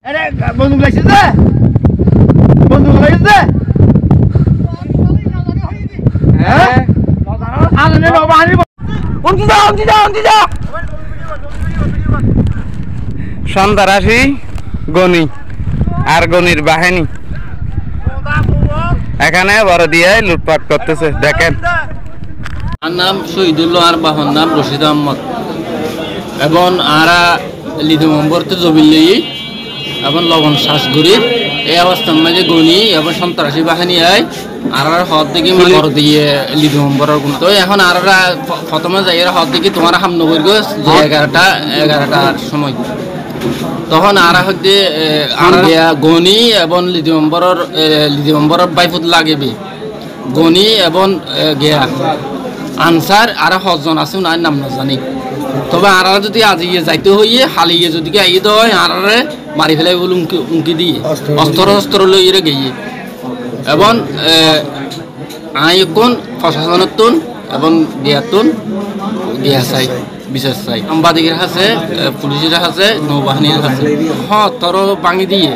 আরে বন্ধু লাইছিস না বন্ধু লাইছিস না হ্যাঁ আরে বাবা আনি উনতি যা সন্তারাশি গনি আর গনির বাহিনী এখানে বড় দিয়ে লুটপাট করতেছে দেখেন। আর নাম শহীদুল্লাহ আর বাহন নাম রশিদ আহমদ এবং আরা লিদু নম্বরতে জবিল্লি এবং লবণ শ্বাসগুড়ির এই অবস্থার মাঝে গনি এবং সন্ত্রাসী বাহিনী আয় আর হদ দিকে বড় দিয়ে লিদু নম্বরের গুণ তো এখন আর প্রথমে যাই হদ দিকে তোমার হামনগর গেছ যে 11টার সময় তখন আর হচ্ছে আর গনি এবং লিদু নম্বরের বাইফুত লাগবে গনি এবং গিয়া আনসার আর হজন আছে না নাম না জানি তবে আর যদি আজি যাইতে হইয়ে হালিয়ে যদি আইয়ে দেয় আর মারি ফেলাই বলে উঙ্কি দিয়ে অস্ত্র লইয়ে গিয়ে এবং আইকন প্রশাসনের তুন এবং গিয়া চাই বিশেষ চাই সাংবাদিকের আছে পুলিশের আছে নৌবাহিনীর আছে তোর ভাঙি দিয়ে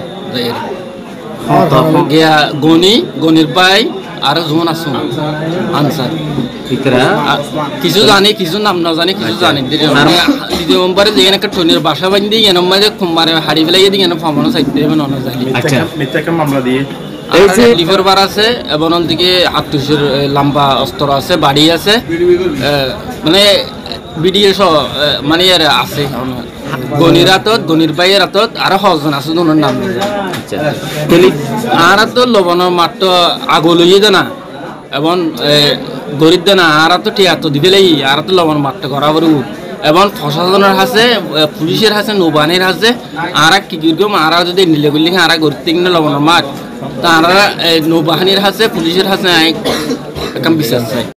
গিয়া গনির পাই আর জোন আসুন আনসার কিছু জানি কিছু নাম না জানি কিছু জানি দ্বিতীয় নম্বরে যে একটা টনির বাসা বান্ধি এন মাঝে কুমারে হাড়ি ফেলাই দিয়ে এন ফমনো চাইতে হবে নন জানি মামলা দিয়ে লিভার বার আছে এবং দিকে আত্মীয় লম্বা অস্ত্র আছে বাড়ি আছে মানে বিডিএ মানে আছে গনির হাতত গনির বাইয়ের হাতত আর হজন আছে দুনোর নাম আর তো লবণের মাত্র আগো লইয়ে দেনা এবং গরিব দেনা আর তো টিয়াত দিবেলেই আর তো লবণ মাত্র করা বড় এবং প্রশাসনের আছে পুলিশের আছে নৌবাহিনীর আছে আর কি কিরকম আর যদি নিলে গুলি আর গরিব থেকে লবণের মাঠ তা আর নৌবাহিনীর আছে পুলিশের আছে একদম বিশ্বাস চাই।